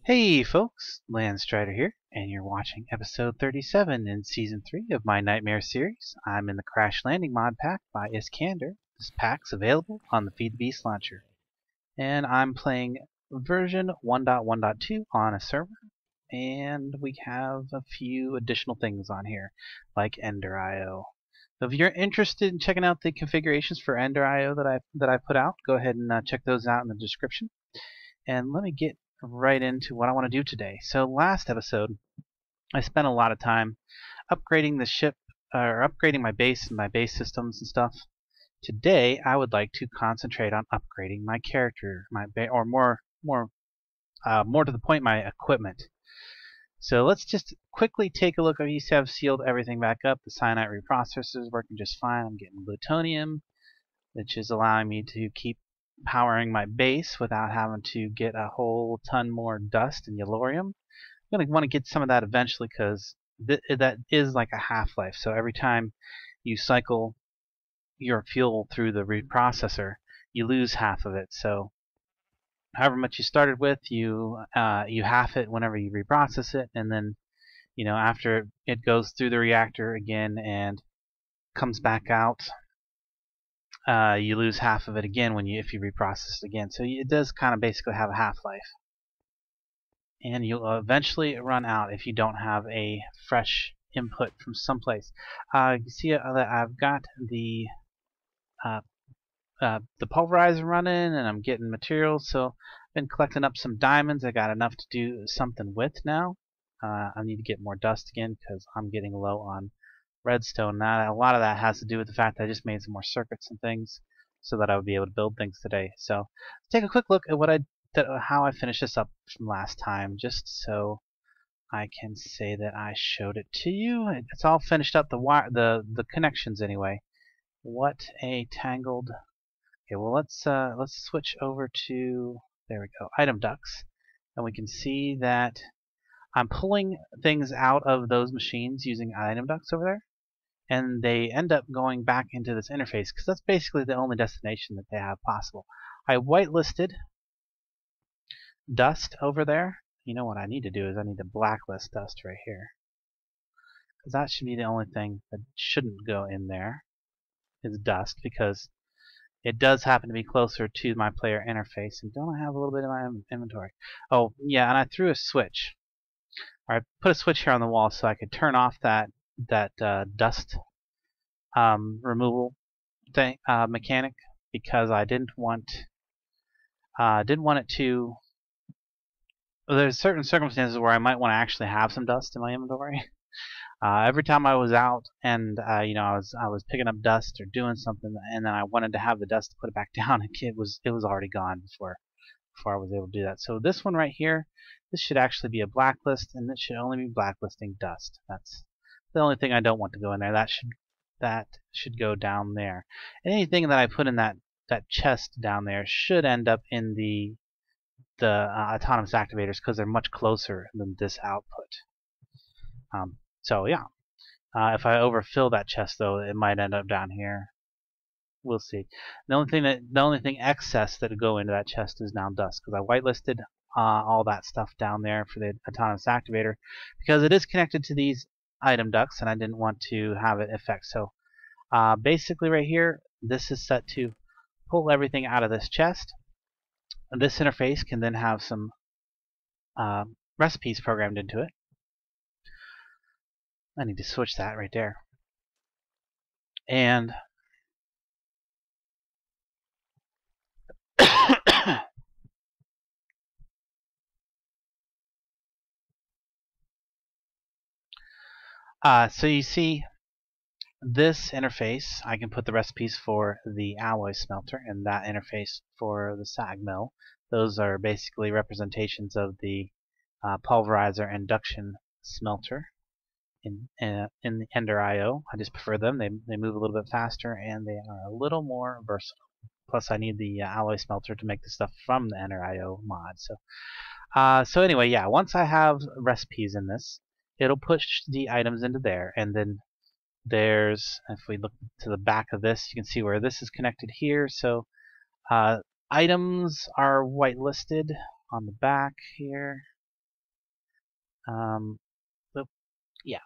Hey folks, Landstryder here, and you're watching episode 37 in season 3 of my Nightmare series. I'm in the Crash Landing mod pack by Iskander. This pack's available on the Feed the Beast launcher. And I'm playing version 1.1.2 on a server, and we have a few additional things on here, like Ender.io. So if you're interested in checking out the configurations for Ender.io that I put out, go ahead and check those out in the description. And let me get right into what I want to do today. So last episode, I spent a lot of time upgrading the ship, or upgrading my base and my base systems and stuff. Today, I would like to concentrate on upgrading my character, or more to the point, my equipment. So let's just quickly take a look. You see I've sealed everything back up. The cyanide reprocessor is working just fine. I'm getting plutonium, which is allowing me to keep powering my base without having to get a whole ton more dust and yellorium. I'm going to want to get some of that eventually because that is like a half-life. So every time you cycle your fuel through the reprocessor, you lose half of it. So however much you started with, you half it whenever you reprocess it, and then after it goes through the reactor again and comes back out, you lose half of it again if you reprocess it again. So it does kind of basically have a half-life. And you'll eventually run out if you don't have a fresh input from someplace. You see that I've got the pulverizer running, and I'm getting materials. So I've been collecting up some diamonds. I got enough to do something with now. I need to get more dust again because I'm getting low on redstone. Now, a lot of that has to do with the fact that I just made some more circuits and things so that I would be able to build things today. So let's take a quick look at how I finished this up from last time, just so I can say that I showed it to you. It's all finished up, the connections anyway. What a tangled. Okay, well let's switch over to, there we go, item ducts, and we can see that I'm pulling things out of those machines using item ducts over there, and they end up going back into this interface because that's basically the only destination that they have possible. I whitelisted dust over there. You know what I need to do is I need to blacklist dust right here, because that should be the only thing that shouldn't go in there is dust, because it does happen to be closer to my player interface. And don't I have a little bit in my inventory? Oh yeah, and I threw a switch. Or I put a switch here on the wall so I could turn off that dust removal thing mechanic, because I didn't want it to. There's certain circumstances where I might want to actually have some dust in my inventory. Every time I was out and I was picking up dust or doing something, and then I wanted to have the dust to put it back down, it was already gone before I was able to do that. So this one right here, this should actually be a blacklist, and it should only be blacklisting dust. That's the only thing I don't want to go in there. That should go down there. And anything that I put in that chest down there should end up in the autonomous activators, because they're much closer than this output. So yeah, if I overfill that chest though, it might end up down here. We'll see. The only thing excess that would go into that chest is now dust, because I whitelisted all that stuff down there for the autonomous activator, because it is connected to these item ducts, and I didn't want to have it affect. So basically right here, this is set to pull everything out of this chest. This interface can then have some recipes programmed into it. I need to switch that right there. And so you see this interface, I can put the recipes for the alloy smelter and that interface for the sag mill. Those are basically representations of the pulverizer induction smelter in the Ender.io. I just prefer them. They move a little bit faster, and they are a little more versatile. Plus, I need the alloy smelter to make the stuff from the Ender.io mod. So anyway, yeah, once I have recipes in this, it'll push the items into there, and then if we look to the back of this, you can see where this is connected here. So items are whitelisted on the back here. But yeah,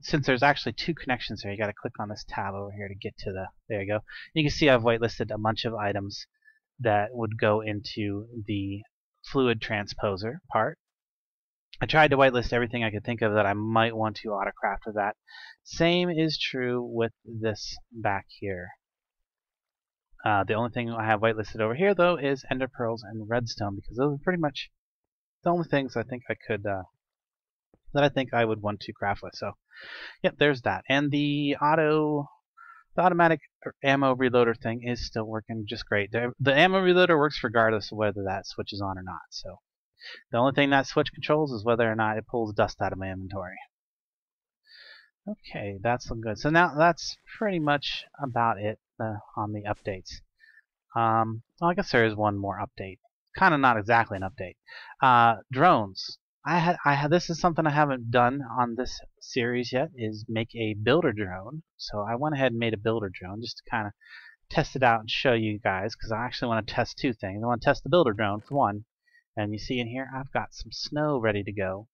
since there's actually two connections here, you got to click on this tab over here to get to the. There you go. You can see I've whitelisted a bunch of items that would go into the fluid transposer part. I tried to whitelist everything I could think of that I might want to autocraft with that. Same is true with this back here. The only thing I have whitelisted over here, though, is ender pearls and redstone, because those are pretty much the only things I think I could that I think I would want to craft with. So, yep, there's that. And the automatic ammo reloader thing is still working just great. The ammo reloader works regardless of whether that switch is on or not. So, the only thing that switch controls is whether or not it pulls dust out of my inventory. Okay, that's looking good. So now that's pretty much about it on the updates. Well, I guess there is one more update. Kind of not exactly an update. Drones. This is something I haven't done on this series yet, is make a builder drone. So I went ahead and made a builder drone just to kind of test it out and show you guys, because I actually want to test two things. I want to test the builder drone for one, and you see in here I've got some snow ready to go.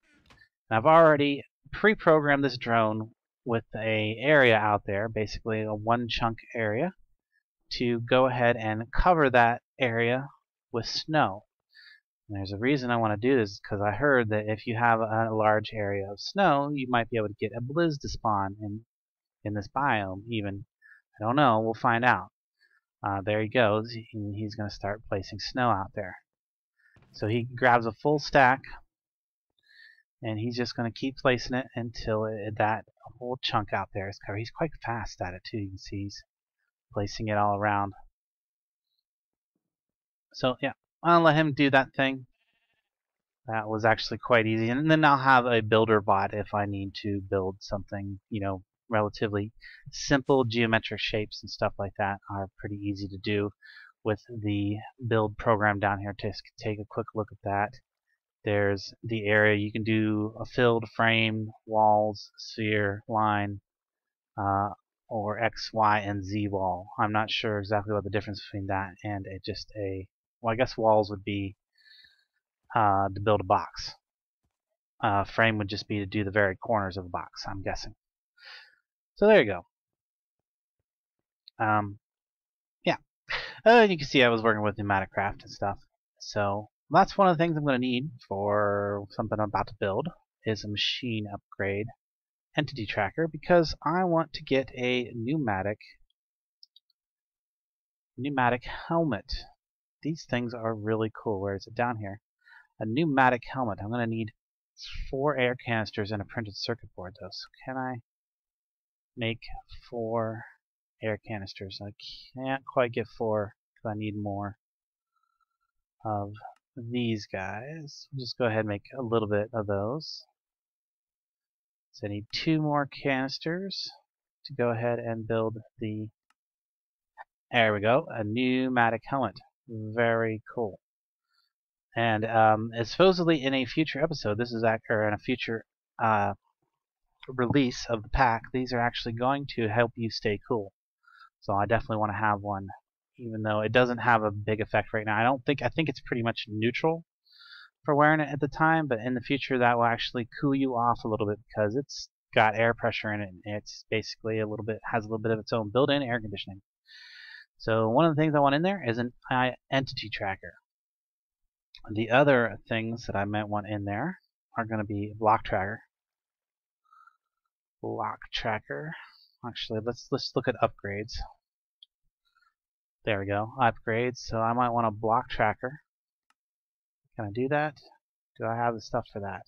And I've already pre-programmed this drone with a area out there, basically a one chunk area, to go ahead and cover that area with snow. And there's a reason I want to do this, because I heard that if you have a large area of snow, you might be able to get a blizz to spawn in this biome even. I don't know, we'll find out. There he goes, he's going to start placing snow out there. So he grabs a full stack, and he's just going to keep placing it until that whole chunk out there is covered. He's quite fast at it too. You can see he's placing it all around. So yeah, I'll let him do that thing. That was actually quite easy. And then I'll have a builder bot if I need to build something, relatively simple geometric shapes and stuff like that are pretty easy to do with the build program down here. To take a quick look at that. There's the area you can do a filled frame, walls, sphere, line, or X, Y, and Z wall. I'm not sure exactly what the difference between that and well, I guess walls would be to build a box. Frame would just be to do the very corners of the box, I'm guessing. So there you go. Yeah. You can see I was working with pneumatic craft and stuff. So that's one of the things I'm going to need for something I'm about to build, is a machine upgrade entity tracker, because I want to get a pneumatic helmet. These things are really cool. Where is it? Down here. A pneumatic helmet. I'm going to need 4 air canisters and a printed circuit board, though. So can I make 4 air canisters? I can't quite get 4 because I need more of these guys. I'll just go ahead and make a little bit of those. So I need 2 more canisters to go ahead and build the. There we go, a pneumatic helmet. Very cool. And supposedly in a future episode, this is or in a future release of the pack, these are actually going to help you stay cool. So I definitely want to have one, even though it doesn't have a big effect right now. I think it's pretty much neutral for wearing it at the time, but in the future that will actually cool you off a little bit, because it's got air pressure in it, and it's basically has a little bit of its own built-in air conditioning. So one of the things I want in there is an entity tracker. The other things that I might want in there are going to be block tracker. Actually, let's look at upgrades. There we go, upgrades. So I might want a block tracker. Can I do that? Do I have the stuff for that?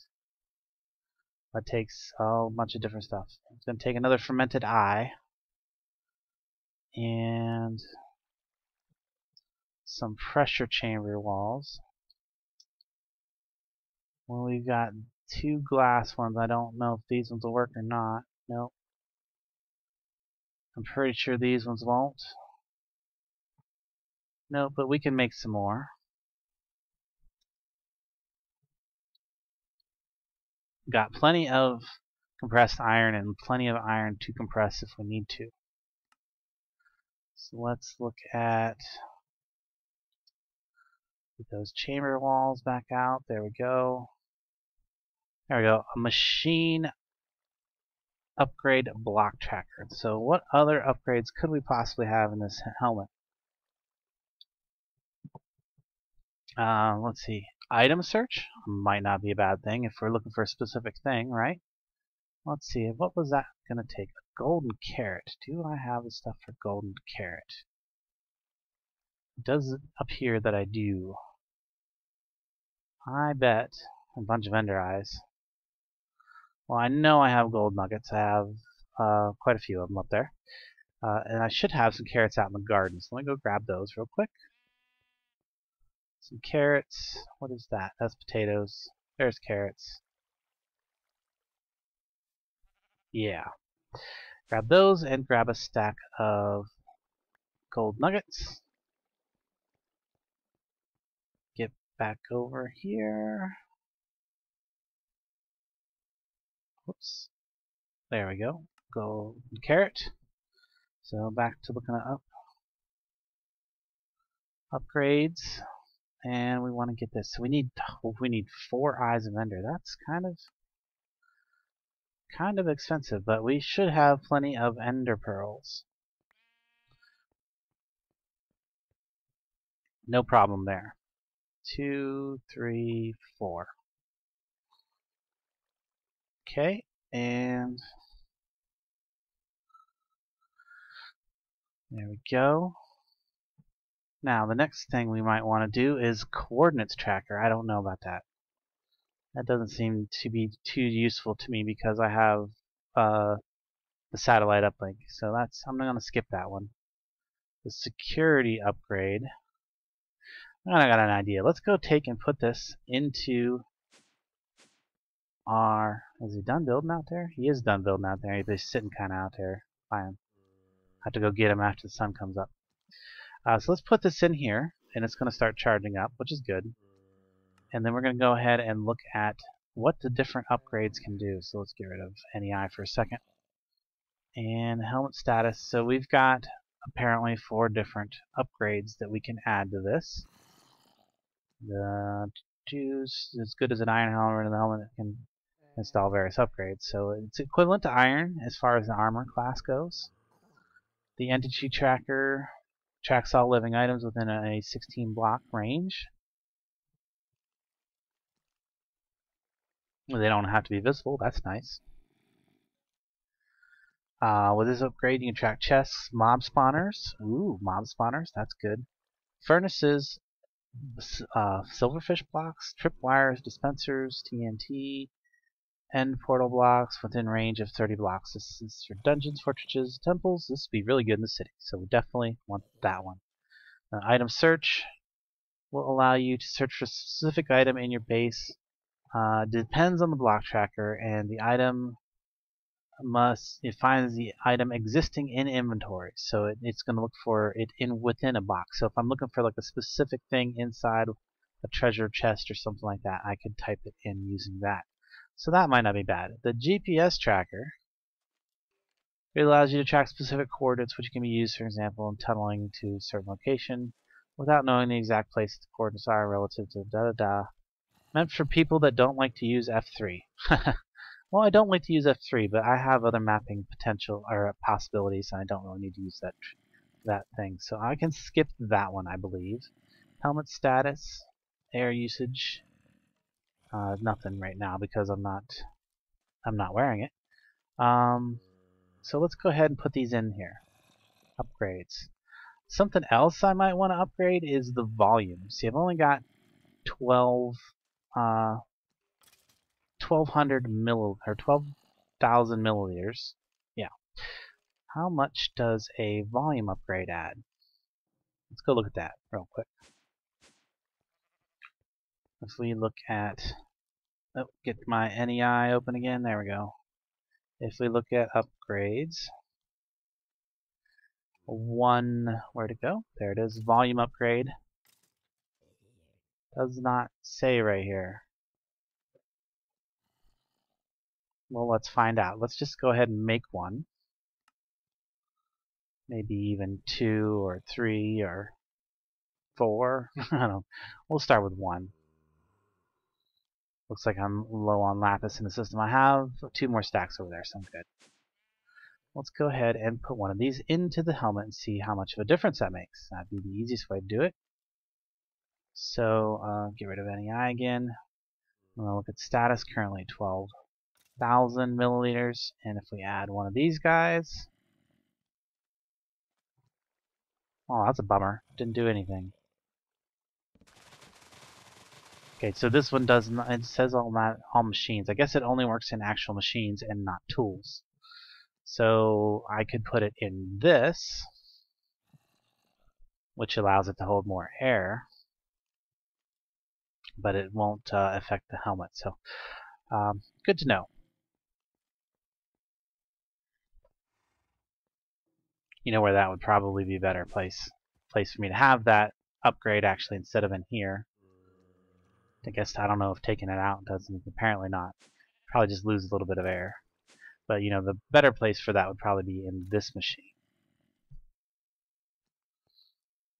That takes a bunch of different stuff. It's going to take another fermented eye and some pressure chamber walls. Well, we've got 2 glass ones. I don't know if these ones will work or not. Nope. I'm pretty sure these ones won't. Nope, but we can make some more. Got plenty of compressed iron and plenty of iron to compress if we need to. So let's look at those chamber walls back out. There we go. There we go. A machine upgrade block tracker. So what other upgrades could we possibly have in this helmet? Let's see. Item search might not be a bad thing if we're looking for a specific thing, right? Let's see. What was that going to take? A golden carrot. Do I have the stuff for golden carrot? It does appear that I do. I bet a bunch of ender eyes. Well, I know I have gold nuggets. I have quite a few of them up there. And I should have some carrots out in the garden. So let me go grab those real quick. Some carrots. What is that? That's potatoes. There's carrots. Yeah. Grab those and grab a stack of gold nuggets. Get back over here. Whoops. There we go. Gold carrot. So back to looking at upgrades. And we want to get this. So we need 4 eyes of ender. That's kind of expensive, but we should have plenty of ender pearls. No problem there. 2, 3, 4. Okay, and there we go. Now the next thing we might want to do is coordinates tracker. I don't know about that. That doesn't seem to be too useful to me because I have the satellite uplink. So I'm going to skip that one. The security upgrade. I got an idea. Let's go take and put this into our... Is he done building out there? He is done building out there. He's sitting kind of out there by him. I have to go get him after the sun comes up. So let's put this in here, and it's going to start charging up, which is good. And then we're going to go ahead and look at what the different upgrades can do. So let's get rid of NEI for a second. And helmet status. So we've got apparently 4 different upgrades that we can add to this. The choose as good as an iron helmet, and the helmet can install various upgrades. So it's equivalent to iron as far as the armor class goes. The entity tracker tracks all living items within a 16 block range. They don't have to be visible. That's nice. With this upgrade, you can track chests, mob spawners. Ooh, mob spawners. That's good. Furnaces, silverfish blocks, tripwires, dispensers, TNT, end portal blocks within range of 30 blocks. This is for dungeons, fortresses, temples. This would be really good in the city, so we definitely want that one. Item search will allow you to search for a specific item in your base. Depends on the block tracker, and the item it finds the item existing in inventory. So it's going to look for it within a box. So if I'm looking for like a specific thing inside a treasure chest or something like that, I could type it in using that. So that might not be bad. The GPS tracker, it allows you to track specific coordinates which can be used, for example, in tunneling to a certain location without knowing the exact place the coordinates are relative to da-da-da. Meant for people that don't like to use F3. Well, I don't like to use F3, but I have other mapping potential or possibilities, and I don't really need to use that thing. So I can skip that one, I believe. Helmet status, air usage, nothing right now because I'm not wearing it. So let's go ahead and put these in here. Upgrades. Something else I might want to upgrade is the volume. See, I've only got 1200 or 12,000 milliliters. Yeah. How much does a volume upgrade add? Let's go look at that real quick. If we look at, get my NEI open again. There we go. If we look at upgrades, where'd it go? There it is. Volume upgrade. Does not say right here. Well, let's find out. Let's just go ahead and make one. Maybe even 2 or 3 or 4. I don't know. We'll start with 1. Looks like I'm low on lapis in the system. I have 2 more stacks over there, so I'm good. Let's go ahead and put one of these into the helmet and see how much of a difference that makes. That'd be the easiest way to do it. So get rid of NEI again. I'm going to look at status, currently 12,000 milliliters. And if we add one of these guys, oh, that's a bummer. Didn't do anything. Okay, so this one does not, it says all machines. I guess it only works in actual machines and not tools. So I could put it in this, which allows it to hold more air, but it won't affect the helmet. So good to know. You know where that would probably be a better place for me to have that upgrade actually instead of in here. I guess I don't know if taking it out doesn't. Apparently not. Probably just lose a little bit of air. But you know, the better place for that would probably be in this machine.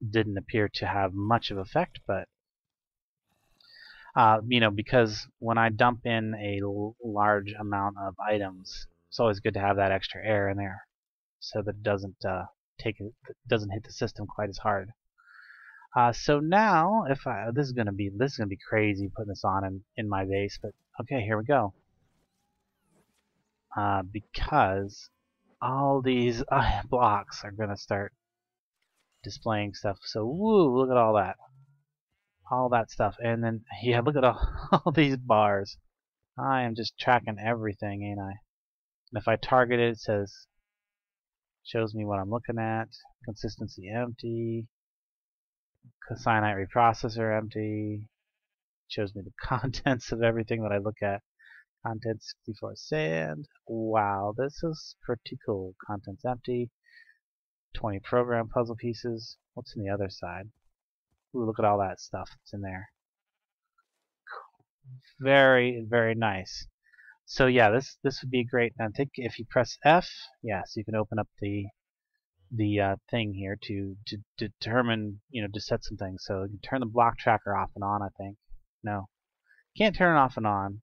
Didn't appear to have much of effect, but you know, because when I dump in a large amount of items, it's always good to have that extra air in there, so that it doesn't doesn't hit the system quite as hard. So now, if this is gonna be crazy putting this on in my base, but okay, here we go. Because all these blocks are gonna start displaying stuff. So woo, look at all that stuff, and then yeah, look at all these bars. I am just tracking everything, ain't I? And if I target it, it shows me what I'm looking at. Consistency empty. Cyanite reprocessor empty. Shows me the contents of everything that I look at. Contents 64 sand. Wow, this is pretty cool. Contents empty. 20 program puzzle pieces. What's on the other side? Ooh, look at all that stuff that's in there. Very, very nice. So yeah, this would be great. And I think if you press F, yes, you can open up the thing here to determine, you know, to set some things. So you can turn the block tracker off and on. I think no, can't turn it off and on.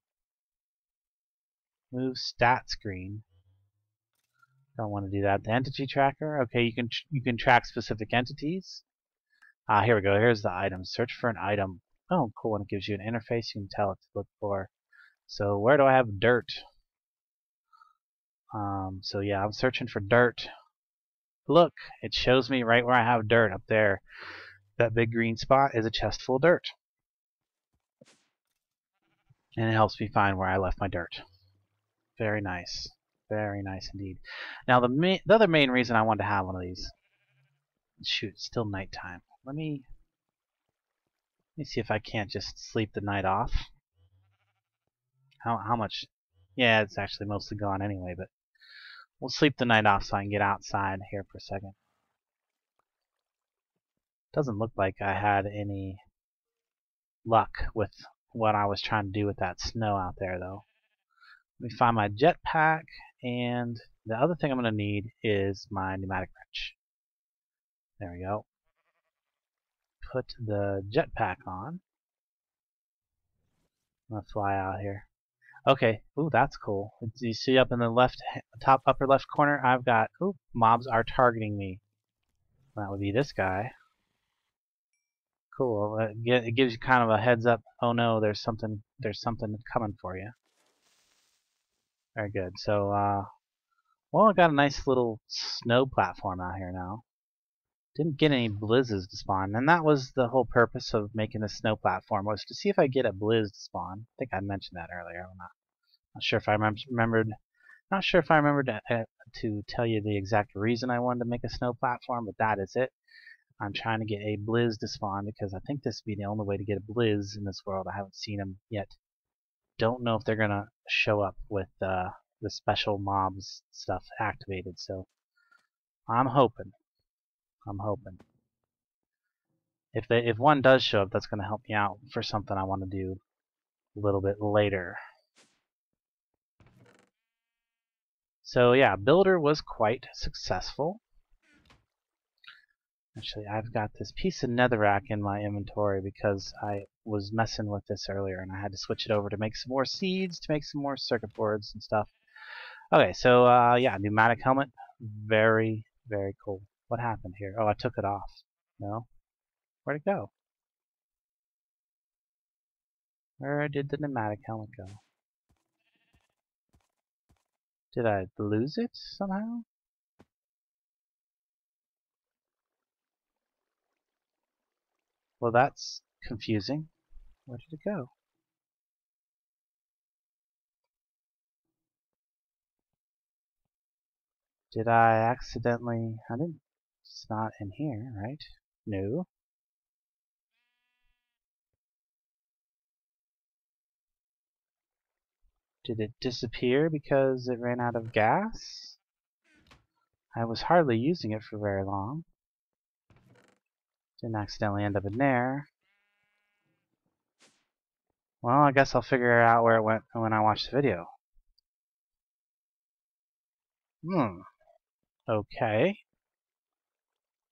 Move stat screen. Don't want to do that. The entity tracker. Okay, you can track specific entities. Here we go. Here's the item. Search for an item. Oh, cool. And it gives you an interface. You can tell it to look for. So where do I have dirt? So yeah, I'm searching for dirt. Look, it shows me right where I have dirt up there. That big green spot is a chest full of dirt. And it helps me find where I left my dirt. Very nice. Very nice indeed. Now the other main reason I wanted to have one of these. Shoot, it's still nighttime. Let me see if I can't just sleep the night off. How much? Yeah, it's actually mostly gone anyway, but we'll sleep the night off so I can get outside here for a second. Doesn't look like I had any luck with what I was trying to do with that snow out there, though. Let me find my jetpack, and the other thing I'm going to need is my pneumatic wrench. There we go. Put the jetpack on. I'm going to fly out here. Okay, ooh, that's cool. Do you see up in the top upper left corner, I've got, ooh, mobs are targeting me. That would be this guy. Cool. It gives you kind of a heads up. Oh no, there's something coming for you. Very good. So, well, I got a nice little snow platform out here now. Didn't get any blizzes to spawn, and that was the whole purpose of making the snow platform, was to see if I get a blizz to spawn. I think I mentioned that earlier. I'm not sure if I remembered. Not sure if I remembered to tell you the exact reason I wanted to make a snow platform, but that is it. I'm trying to get a blizz to spawn because I think this would be the only way to get a blizz in this world. I haven't seen them yet. Don't know if they're gonna show up with the special mobs stuff activated. So I'm hoping. I'm hoping. If one does show up, that's gonna help me out for something I want to do a little bit later. So yeah, Builder was quite successful. Actually, I've got this piece of netherrack in my inventory because I was messing with this earlier and I had to switch it over to make some more seeds, to make some more circuit boards and stuff. Okay, so yeah, pneumatic helmet. Very, very cool. What happened here? Oh, I took it off. No? Where'd it go? Where did the pneumatic helmet go? Did I lose it somehow? Well, that's confusing. Where did it go? Did I accidentally... I didn't... It's not in here, right? No. Did it disappear because it ran out of gas? I was hardly using it for very long. Didn't accidentally end up in there. Well, I guess I'll figure out where it went when I watch the video. Okay.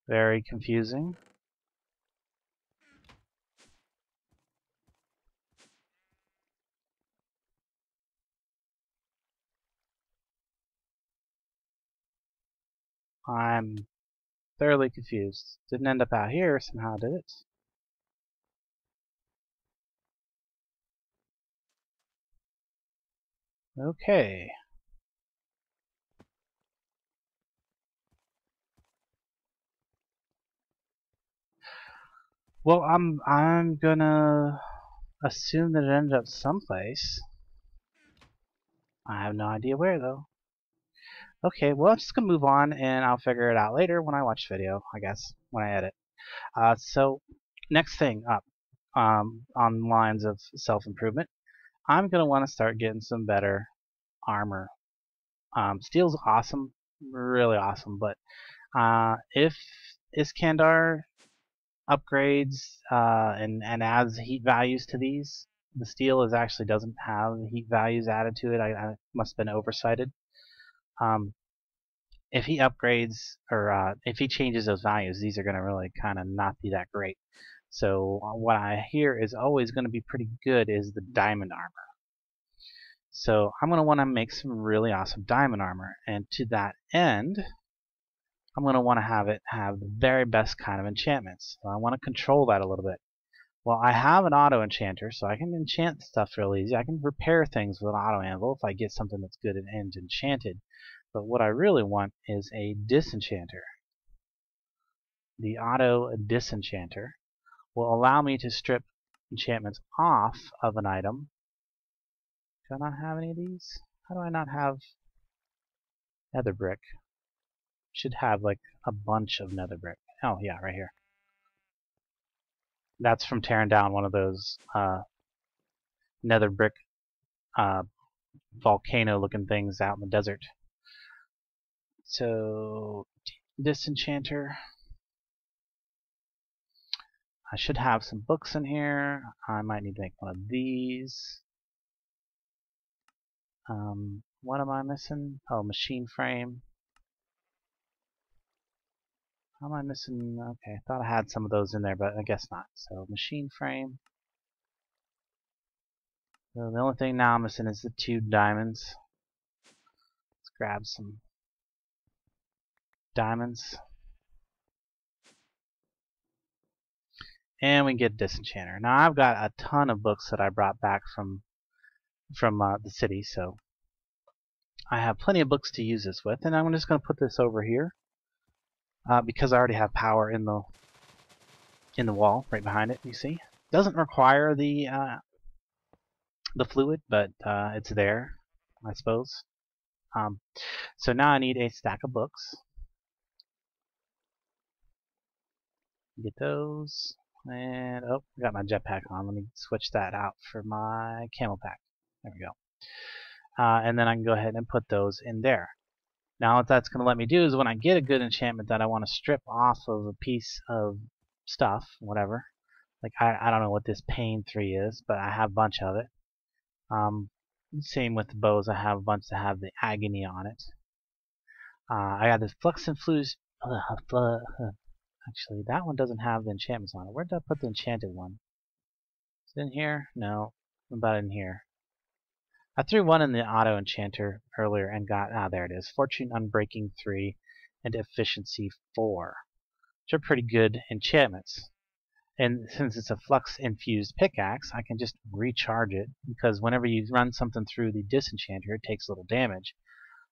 Very confusing. I'm thoroughly confused. Didn't end up out here somehow, did it? Okay. Well, I'm gonna assume that it ended up someplace. I have no idea where though. Okay, well I'm just gonna move on and I'll figure it out later when I watch the video, I guess, when I edit. So next thing up, on the lines of self-improvement, I'm gonna want to start getting some better armor. Steel's awesome, really awesome, but if Iskandar upgrades and adds heat values to these, the steel actually doesn't have heat values added to it. I must have been oversighted. If he upgrades or if he changes those values, these are going to really kind of not be that great. So what I hear is always going to be pretty good is the diamond armor. So I'm going to want to make some really awesome diamond armor, and to that end, I'm going to want to have it have the very best kind of enchantments. So I want to control that a little bit. Well, I have an auto enchanter, so I can enchant stuff real easy. I can repair things with an auto anvil if I get something that's good and enchanted. But what I really want is a disenchanter. The auto disenchanter will allow me to strip enchantments off of an item. Do I not have any of these? How do I not have nether brick? Should have like a bunch of nether brick. Oh yeah, right here. That's from tearing down one of those nether brick volcano looking things out in the desert. So disenchanter. I should have some books in here. I might need to make one of these. What am I missing? Oh, machine frame. How am I missing? Okay, I thought I had some of those in there, but I guess not. So machine frame. So the only thing now I'm missing is the 2 diamonds. Let's grab some diamonds. And we can get disenchanter. Now I've got a ton of books that I brought back from the city, so I have plenty of books to use this with, and I'm just going to put this over here because I already have power in the wall right behind it. You see, doesn't require the fluid, but it's there, I suppose. So now I need a stack of books. Get those, and oh, I got my jetpack on. Let me switch that out for my camel pack. There we go. And then I can go ahead and put those in there. Now what that's going to let me do is when I get a good enchantment that I want to strip off of a piece of stuff, whatever, like I don't know what this pain 3 is, but I have a bunch of it. Same with the bows, I have a bunch that have the agony on it. I got this flux and flux, Actually, that one doesn't have the enchantments on it. Where did I put the enchanted one? Is it in here? No. What about in here? I threw one in the auto enchanter earlier and got, there it is. Fortune Unbreaking 3 and Efficiency 4. Which are pretty good enchantments. And since it's a flux infused pickaxe, I can just recharge it because whenever you run something through the disenchanter, it takes little damage.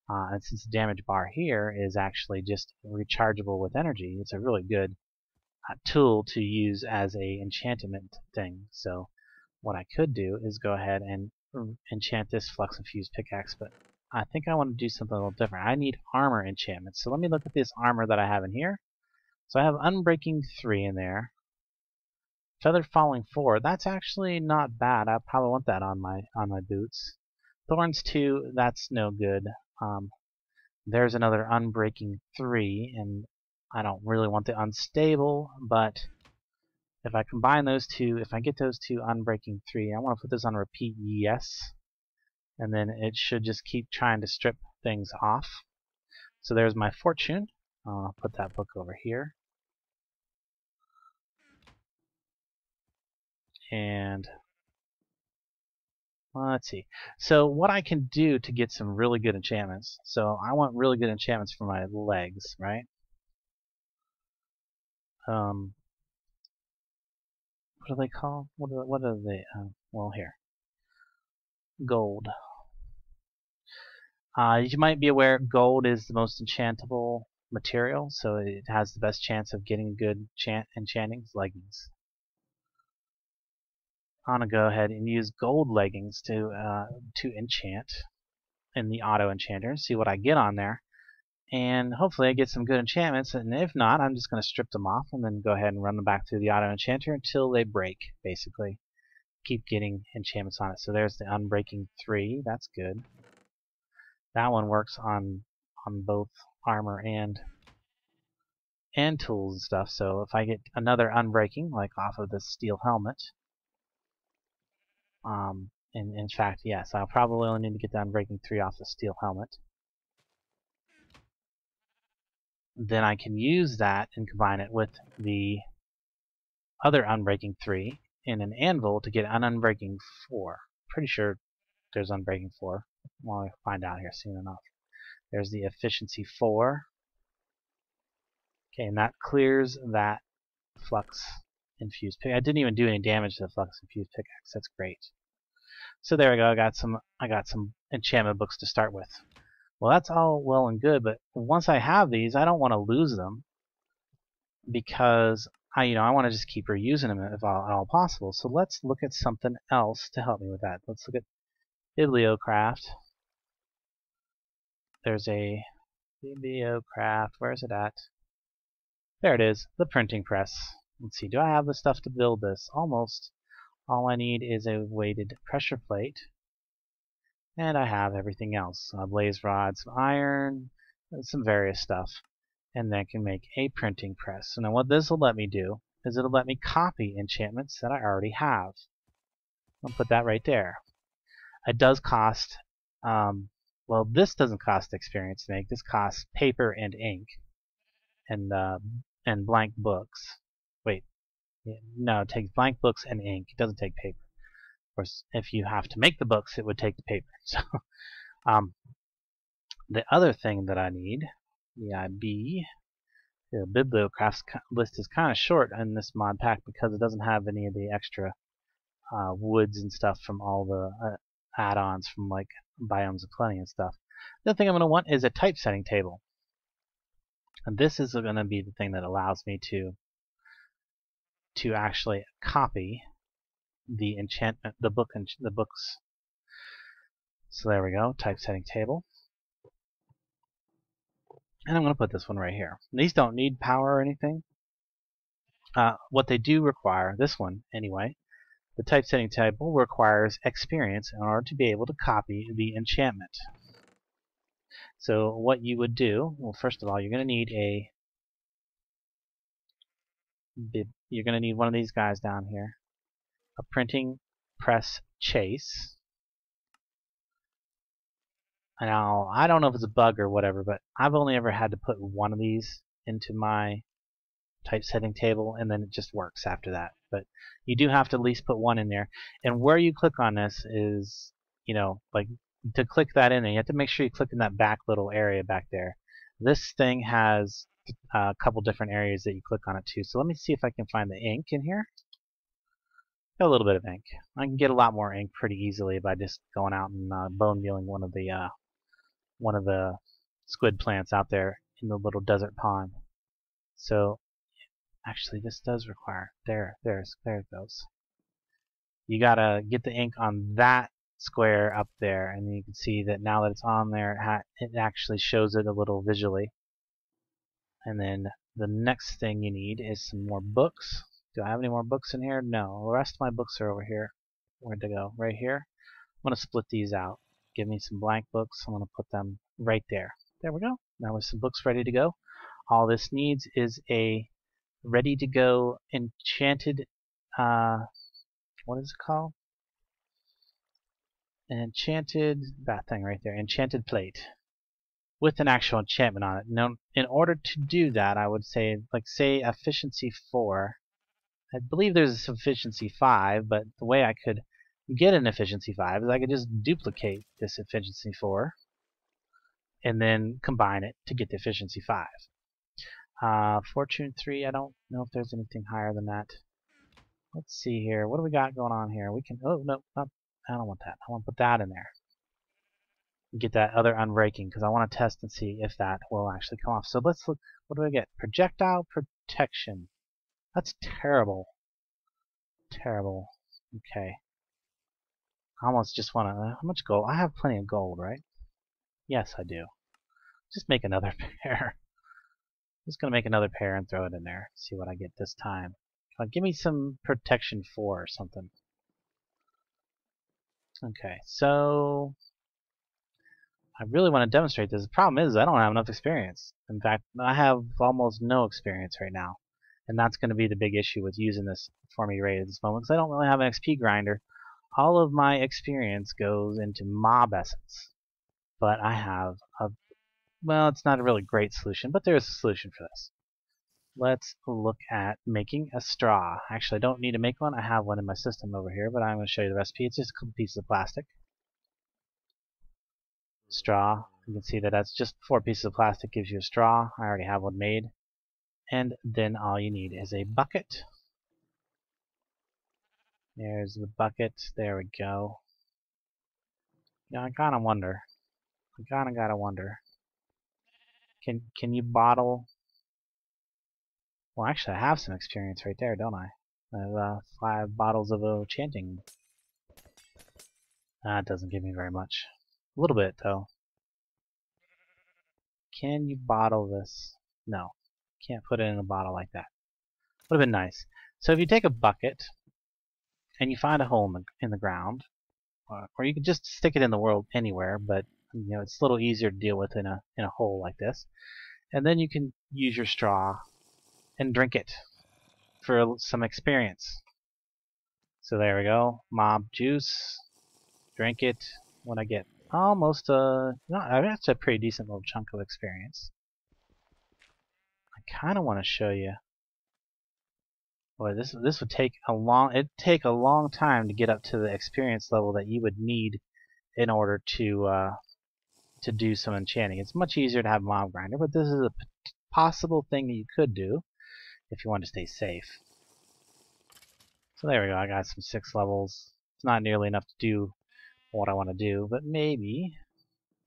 And since the damage bar here is actually just rechargeable with energy, it's a really good tool to use as a enchantment thing. So what I could do is go ahead and enchant this flux infused pickaxe, but I think I want to do something a little different. I need armor enchantments. So let me look at this armor that I have in here. So I have Unbreaking 3 in there. Feather Falling 4. That's actually not bad. I probably want that on my boots. Thorns 2. That's no good. There's another Unbreaking 3, and I don't really want the Unstable, but if I combine those two, if I get those two Unbreaking 3, I want to put this on repeat yes, and then it should just keep trying to strip things off. So there's my fortune. I'll put that book over here. And let's see. So what I can do to get some really good enchantments. So I want really good enchantments for my legs, right? What are they called? What are they? Well, here. Gold. You might be aware gold is the most enchantable material, so it has the best chance of getting good enchanting leggings. I'm gonna go ahead and use gold leggings to enchant in the auto enchanter. See what I get on there, and hopefully I get some good enchantments. And if not, I'm just gonna strip them off and then go ahead and run them back through the auto enchanter until they break. Basically, keep getting enchantments on it. So there's the Unbreaking 3. That's good. That one works on both armor and tools and stuff. So if I get another Unbreaking, like off of the steel helmet, in fact, yes, I'll probably only need to get the Unbreaking 3 off the steel helmet. Then I can use that and combine it with the other Unbreaking 3 in an anvil to get an Unbreaking 4. Pretty sure there's Unbreaking 4. Well, I'll find out here soon enough. There's the Efficiency 4. Okay, and that clears that flux infused pickaxe. I didn't even do any damage to the flux infused pickaxe. That's great. So there we go. I got some enchantment books to start with. Well, that's all well and good, but once I have these, I don't want to lose them because I want to just keep reusing them if at all possible. So let's look at something else to help me with that. Let's look at Bibliocraft. There's a Bibliocraft. Where is it at? There it is, the printing press. Let's see, do I have the stuff to build this? Almost. All I need is a weighted pressure plate, and I have everything else. Blaze rod, some iron, some various stuff, and then I can make a printing press. So now what this will let me do is it'll let me copy enchantments that I already have. I'll put that right there. It does cost, well, this doesn't cost experience to make. This costs paper and ink, and blank books. Wait, no, it takes blank books and ink. It doesn't take paper. Of course, if you have to make the books, it would take the paper. So, the other thing that I need, the Bibliocraft's list is kind of short in this mod pack because it doesn't have any of the extra woods and stuff from all the add-ons from like Biomes of Plenty and stuff. The other thing I'm going to want is a typesetting table. And this is going to be the thing that allows me to actually copy the enchantment, the books. So there we go, typesetting table. And I'm going to put this one right here. These don't need power or anything. What they do require, this one anyway, the typesetting table requires experience in order to be able to copy the enchantment. So what you would do, well, first of all, you're going to need one of these guys down here, a printing press chase. Now, I don't know if it's a bug or whatever, but I've only ever had to put one of these into my typesetting table, and then it just works after that. But you do have to at least put one in there. And where you click on this is, like to click that in there, you have to make sure you click in that back little area back there. This thing has a couple different areas that you click on it too. So let me see if I can find the ink in here. Got a little bit of ink. I can get a lot more ink pretty easily by just going out and bone mealing one of the squid plants out there in the little desert pond. So actually, this does require there it goes. You gotta get the ink on that square up there, and you can see that now that it's on there, it actually shows it a little visually. And then the next thing you need is some more books. Do I have any more books in here? No. The rest of my books are over here. Where'd they go? Right here. I'm going to split these out. Give me some blank books. I'm going to put them right there. There we go. Now with some books ready to go. All this needs is a ready to go enchanted, what is it called? That thing right there. Enchanted plate. With an actual enchantment on it. Now, in order to do that, I would say, say efficiency 4. I believe there's a efficiency 5, but the way I could get an efficiency 5 is I could just duplicate this efficiency 4 and then combine it to get the efficiency 5. Fortune 3, I don't know if there's anything higher than that. Let's see here. What do we got going on here? We can, oh, no, I don't want that. I want to put that in there. Get that other unbreaking because I want to test and see if that will actually come off. So let's look. What do I get? Projectile protection. That's terrible. Terrible. Okay. I almost just want to. How much gold? I have plenty of gold, right? Yes, I do. Just make another pair. Just gonna make another pair and throw it in there. See what I get this time. Give me some protection 4 or something. Okay, so I really want to demonstrate this. The problem is I don't have enough experience. In fact, I have almost no experience right now. And that's going to be the big issue with using this for me right at this moment, because I don't really have an XP grinder. All of my experience goes into mob essence. But I have well, it's not a really great solution, but there is a solution for this. Let's look at making a straw. Actually, I don't need to make one. I have one in my system over here, but I'm going to show you the recipe. It's just a couple pieces of plastic. Straw. You can see that that's just 4 pieces of plastic gives you a straw. I already have one made. And then all you need is a bucket. There's the bucket. There we go. Yeah, I gotta wonder. Gotta wonder. Can you bottle? Well, actually, I have some experience right there, don't I? I have 5 bottles of enchanting. That doesn't give me very much. A little bit, though. Can you bottle this? No. Can't put it in a bottle like that. Would have been nice. So if you take a bucket and you find a hole in the ground, or you can just stick it in the world anywhere, but it's a little easier to deal with in a hole like this. And then you can use your straw and drink it for some experience. So there we go. Mob juice. Drink it. When I get almost that's a pretty decent little chunk of experience. I kind of want to show you. Boy, this would take it'd take a long time to get up to the experience level that you would need in order to do some enchanting. It's much easier to have a mob grinder, but this is a possible thing that you could do if you want to stay safe. So there we go. I got some 6 levels. It's not nearly enough to do what I want to do, but maybe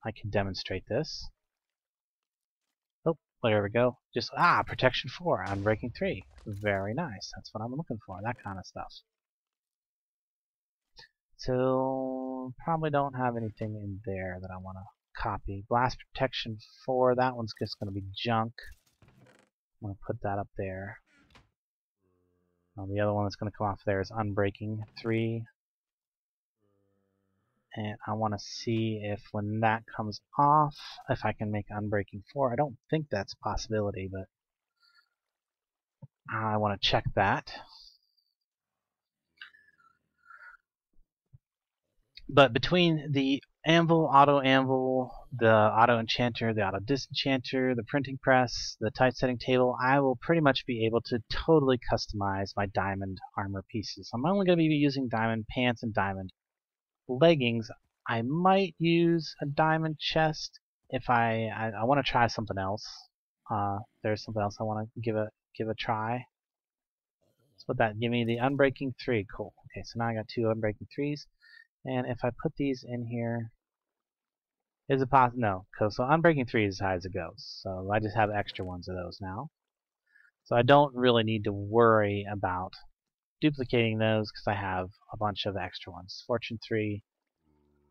I can demonstrate this. Oh, there we go. Just protection 4, unbreaking 3. Very nice. That's what I'm looking for. That kind of stuff. So probably don't have anything in there that I want to copy. Blast protection 4. That one's just going to be junk. I'm going to put that up there. Now, the other one that's going to come off there is unbreaking 3. And I want to see if when that comes off, if I can make unbreaking 4. I don't think that's a possibility, but I want to check that. But between the anvil, auto anvil, the auto enchanter, the auto disenchanter, the printing press, the typesetting table, I will pretty much be able to totally customize my diamond armor pieces. I'm only going to be using diamond pants and diamond leggings. I might use a diamond chest if I want to try something else. There's something else I want to give a try. So what that give me the unbreaking 3. Cool. Okay, so now I got 2 unbreaking 3s, and if I put these in here, is it possible? No, because so unbreaking 3 is as high as it goes. So I just have extra ones of those now. So I don't really need to worry about duplicating those because I have a bunch of extra ones. Fortune 3.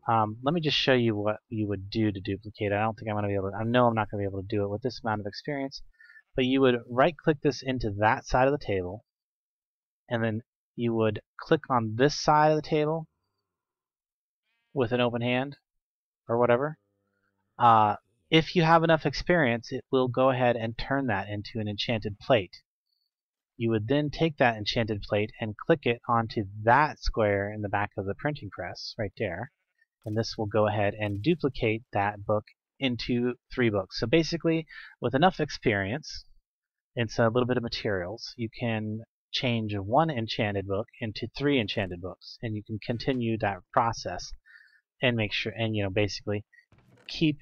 Let me just show you what you would do to duplicate it. I don't think I'm going to be able to. I know I'm not going to be able to do it with this amount of experience. But you would right-click this into that side of the table, and then you would click on this side of the table with an open hand or whatever. If you have enough experience, it will go ahead and turn that into an enchanted plate. You would then take that enchanted plate and click it onto that square in the back of the printing press right there, and this will go ahead and duplicate that book into 3 books. So basically, with enough experience and so a little bit of materials, you can change 1 enchanted book into 3 enchanted books, and you can continue that process and make sure, and basically keep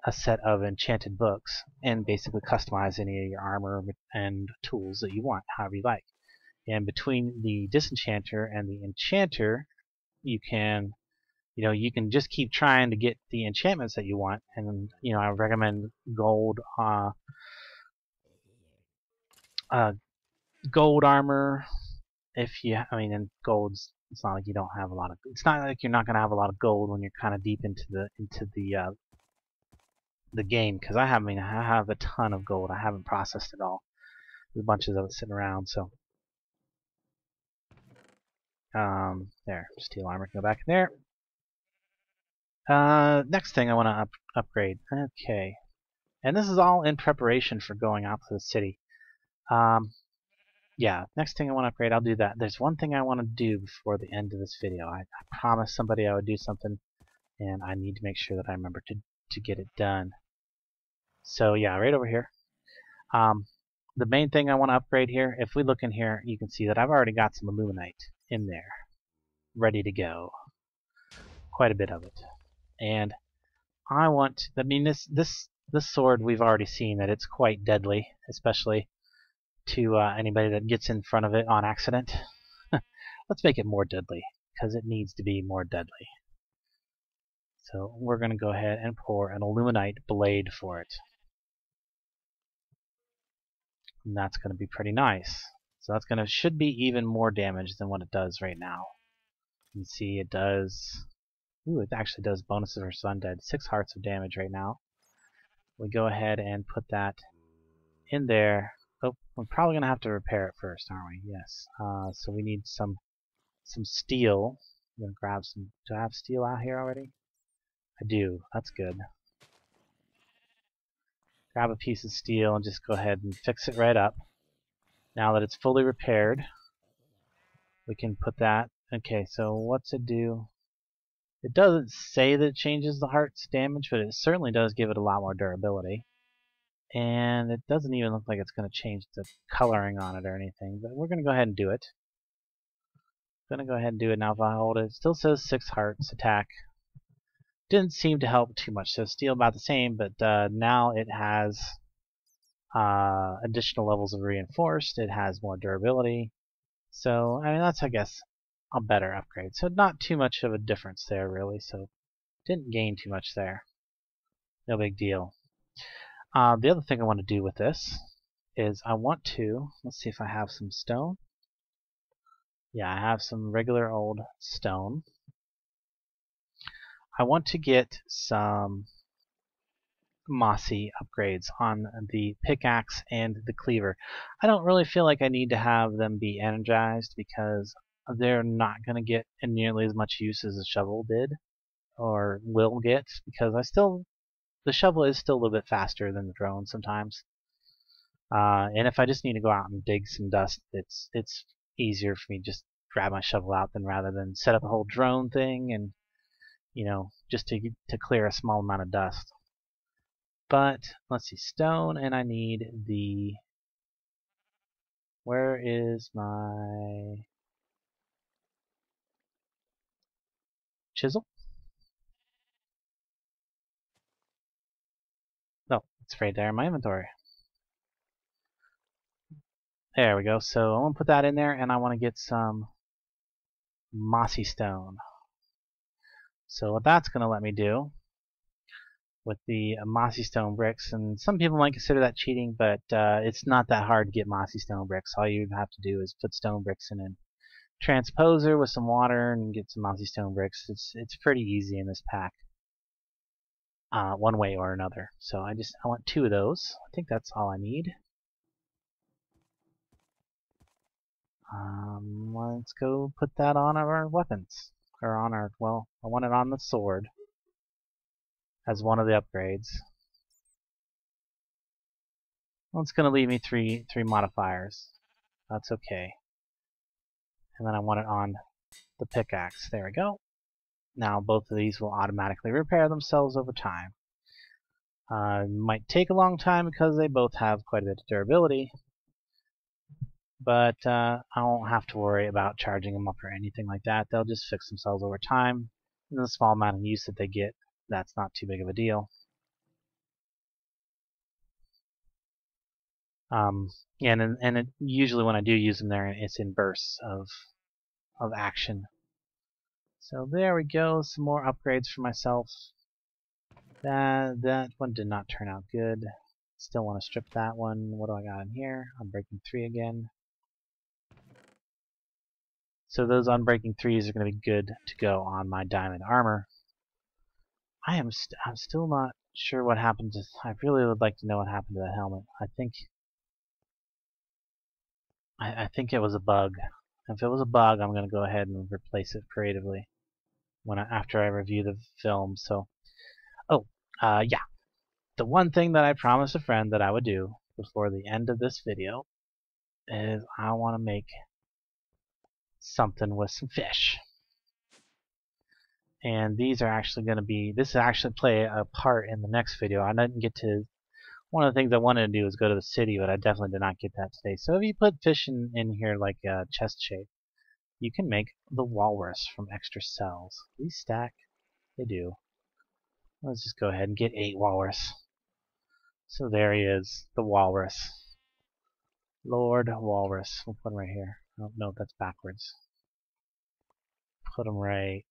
a set of enchanted books and basically customize any of your armor and tools that you want, however you like. And between the disenchanter and the enchanter, you can just keep trying to get the enchantments that you want. And I recommend gold gold armor. And gold's, it's not like you don't have a lot of, it's not like you're not going to have a lot of gold when you're kind of deep into the game, because I have a ton of gold. I haven't processed it all. There's bunches of it sitting around. So there, steel armor can go back in there. Next thing I want to upgrade. Okay, and this is all in preparation for going out to the city. Yeah, next thing I want to upgrade, I'll do that. There's one thing I want to do before the end of this video. I promised somebody I would do something, and I need to make sure that I remember to get it done. So yeah, right over here. The main thing I want to upgrade here, if we look in here, you can see that I've already got some illuminite in there, ready to go. Quite a bit of it. And this sword, we've already seen that it's quite deadly, especially to anybody that gets in front of it on accident. Let's make it more deadly, because it needs to be more deadly. So we're going to go ahead and pour an illuminite blade for it. And that's going to be pretty nice. So that's should be even more damage than what it does right now. You can see it does. Ooh, it actually does bonuses for undead. 6 hearts of damage right now. We go ahead and put that in there. Oh, we're probably going to have to repair it first, aren't we? Yes. So we need some steel. I'm going to grab some. Do I have steel out here already? I do. That's good. Grab a piece of steel and just go ahead and fix it right up. Now that it's fully repaired, we can put that. Okay, so what's it do? It doesn't say that it changes the heart's damage, but it certainly does give it a lot more durability. And it doesn't even look like it's going to change the coloring on it or anything, but we're going to go ahead and do it. Going to go ahead and do it now. If I hold it, it still says 6 hearts attack. Didn't seem to help too much. So steel about the same, but now it has additional levels of reinforced. It has more durability. So I mean, that's, I guess, a better upgrade. So not too much of a difference there, really. So didn't gain too much there. No big deal. The other thing I want to do with this is I want to, let's see if I have some stone. Yeah, I have some regular old stone. I want to get some mossy upgrades on the pickaxe and the cleaver. I don't really feel like I need to have them be energized because they're not going to get in nearly as much use as the shovel did or will get, because the shovel is still a little bit faster than the drone sometimes. And if I just need to go out and dig some dust, it's easier for me to just grab my shovel out rather than set up a whole drone thing and just to clear a small amount of dust. But let's see, stone, and I need the. Where is my chisel? No, it's right there in my inventory. There we go. So I want to put that in there, and I want to get some mossy stone. So what that's going to let me do with the mossy stone bricks, and some people might consider that cheating, but it's not that hard to get mossy stone bricks. All you have to do is put stone bricks in a transposer with some water and get some mossy stone bricks. It's pretty easy in this pack, one way or another. So I want 2 of those. I think that's all I need. Let's go put that on our weapons, or on our, well, I want it on the sword as one of the upgrades. Well, it's going to leave me three modifiers. That's okay. And then I want it on the pickaxe. There we go. Now both of these will automatically repair themselves over time. Might take a long time because they both have quite a bit of durability, but I won't have to worry about charging them up or anything like that. They'll just fix themselves over time. And the small amount of use that they get, that's not too big of a deal. Usually when I do use them there, it's in bursts of action. So there we go, some more upgrades for myself. That one did not turn out good. Still want to strip that one. What do I got in here? Unbreaking 3 again. So those Unbreaking 3s are going to be good to go on my diamond armor. I'm still not sure what happened to. I really would like to know what happened to the helmet. I think it was a bug. If it was a bug, I'm going to go ahead and replace it creatively after I review the film. So, yeah. The one thing that I promised a friend that I would do before the end of this video is I want to make something with some fish. And these are actually going to be, this will actually play a part in the next video. I didn't get to, one of the things I wanted to do was go to the city, but I definitely did not get that today. So if you put fish in here like a chest shape, you can make the walrus from extra cells. These stack? They do. Let's just go ahead and get 8 walrus. So there he is, the walrus. Lord Walrus. We'll put him right here. Oh, no, that's backwards. Put him right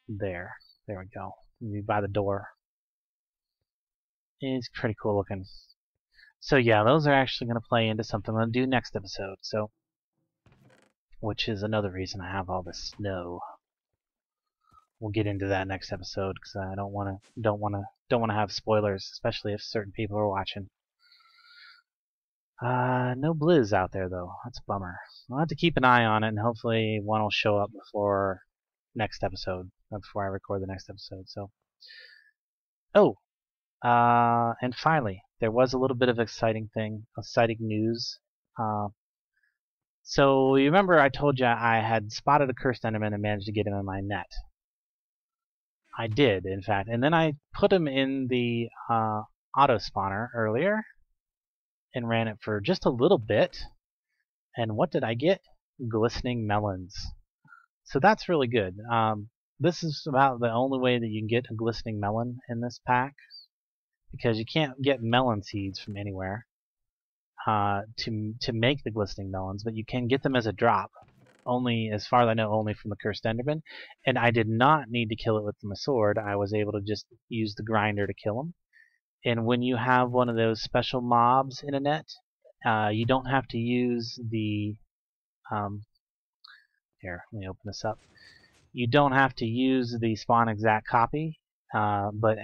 there. There we go. Maybe by the door. He's pretty cool looking. So yeah, those are actually going to play into something I'm going to do next episode. So, which is another reason I have all this snow. We'll get into that next episode because I don't want to have spoilers, especially if certain people are watching. No Blizz out there though. That's a bummer. I'll have to keep an eye on it, and hopefully one will show up before next episode, before I record the next episode. So, and finally, there was a little bit of exciting news. So you remember I told you I had spotted a cursed enderman and managed to get him in my net. I did, in fact, and then I put him in the auto spawner earlier and ran it for just a little bit. And what did I get? Glistening melons. So that's really good. This is about the only way that you can get a glistening melon in this pack, because you can't get melon seeds from anywhere to make the glistening melons, but you can get them as a drop. Only, as far as I know, only from the cursed enderman. And I did not need to kill it with my sword. I was able to just use the grinder to kill them. And when you have one of those special mobs in a net, you don't have to use the here, let me open this up. You don't have to use the spawn exact copy, but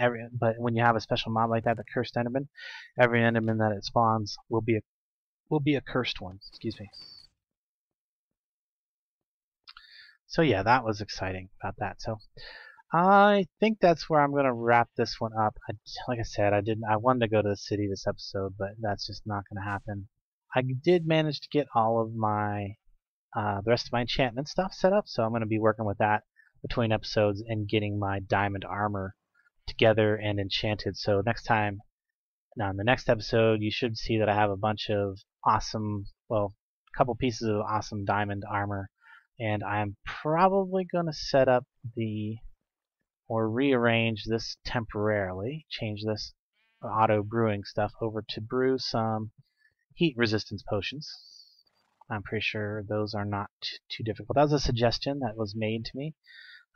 when you have a special mob like that, the cursed enderman, every enderman that it spawns will be a cursed one. Excuse me. So yeah, that was exciting about that. So I think that's where I'm going to wrap this one up. Like I said, I wanted to go to the city this episode, but that's just not going to happen. I did manage to get all of my the rest of my enchantment stuff set up, so I'm going to be working with that between episodes and getting my diamond armor together and enchanted. So now in the next episode, you should see that I have a bunch of awesome, well, a couple pieces of awesome diamond armor, and I'm probably going to set up or rearrange this temporarily, change this auto brewing stuff over to brew some heat resistance potions. I'm pretty sure those are not too difficult. That was a suggestion that was made to me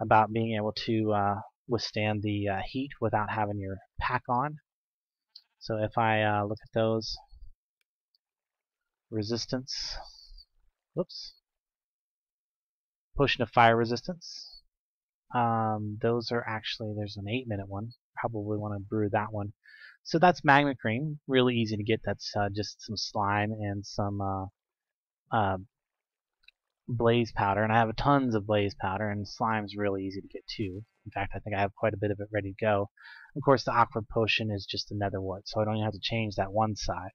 about being able to withstand the heat without having your pack on. So if I look at those, resistance, whoops, potion of fire resistance. Those are actually, there's an 8-minute one. Probably want to brew that one. So that's magma cream, really easy to get. That's just some slime and some blaze powder, and I have tons of blaze powder, and slime's really easy to get too. In fact, I think I have quite a bit of it ready to go. Of course, the aqua potion is just a nether wart, so I don't even have to change that one side.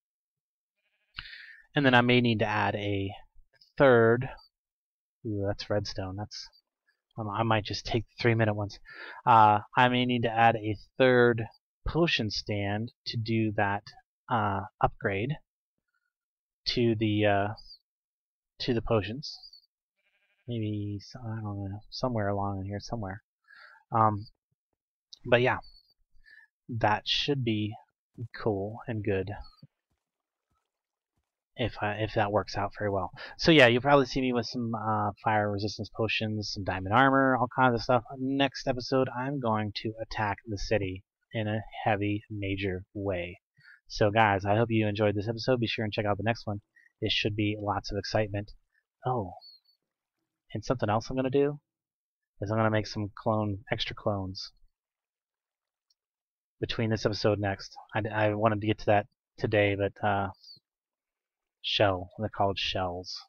And then I may need to add a third. Ooh, that's redstone. I might just take the 3-minute ones. I may need to add a third potion stand to do that upgrade to the potions. Maybe, I don't know, somewhere along in here somewhere. But yeah, that should be cool and good if that works out very well. So yeah, you'll probably see me with some fire resistance potions, some diamond armor, all kinds of stuff. Next episode, I'm going to attack the city in a heavy, major way. So guys, I hope you enjoyed this episode. Be sure and check out the next one. It should be lots of excitement. Oh, and something else I'm going to do is I'm going to make some extra clones between this episode and next. I wanted to get to that today, but they're called shells.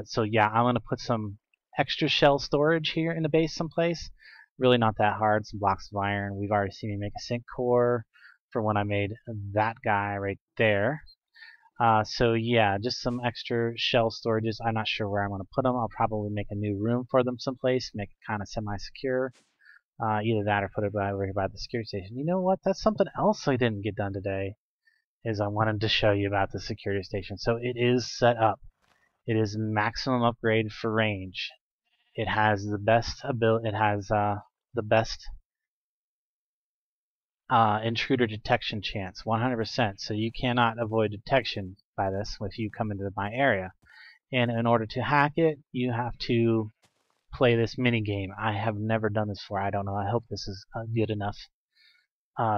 So yeah, I'm going to put some extra shell storage here in the base someplace. Really not that hard. Some blocks of iron. We've already seen me make a sync core for when I made that guy right there. So yeah, just some extra shell storages. I'm not sure where I'm going to put them. I'll probably make a new room for them someplace, make it kind of semi-secure. Either that or put it over here by the security station. You know what? That's something else I didn't get done today, is I wanted to show you about the security station. So it is set up. It is maximum upgrade for range. It has the best ability. It has the best intruder detection chance, 100%. So you cannot avoid detection by this if you come into my area. And in order to hack it, you have to play this mini game. I have never done this before. I don't know. I hope this is a good enough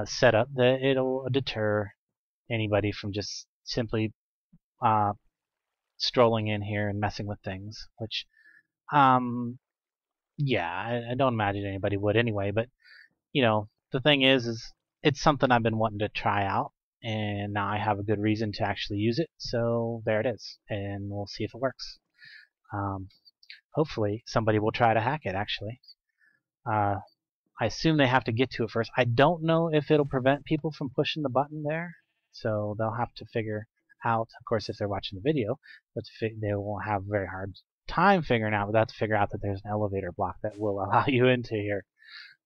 setup that it'll deter anybody from just simply strolling in here and messing with things. Which, yeah, I don't imagine anybody would anyway. But you know, the thing is it's something I've been wanting to try out, and now I have a good reason to actually use it. So there it is, and we'll see if it works. Hopefully somebody will try to hack it, actually. I assume they have to get to it first. I don't know if it'll prevent people from pushing the button there, so they'll have to figure out, of course, if they're watching the video, but they will have a very hard time figuring out, but they have to figure out that there's an elevator block that will allow you into here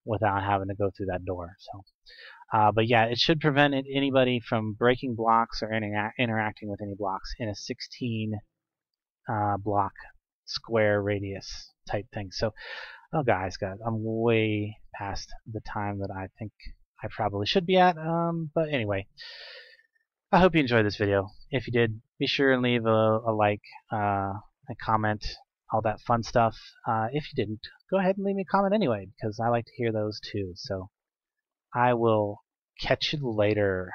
without having to go through that door. So, but yeah, it should prevent anybody from breaking blocks or interacting with any blocks in a 16 block square radius type thing. So, oh guys, I'm way past the time that I think I probably should be at. But anyway, I hope you enjoyed this video. If you did, be sure and leave a like, a comment, all that fun stuff. If you didn't, go ahead and leave me a comment anyway, because I like to hear those too. So I will catch you later.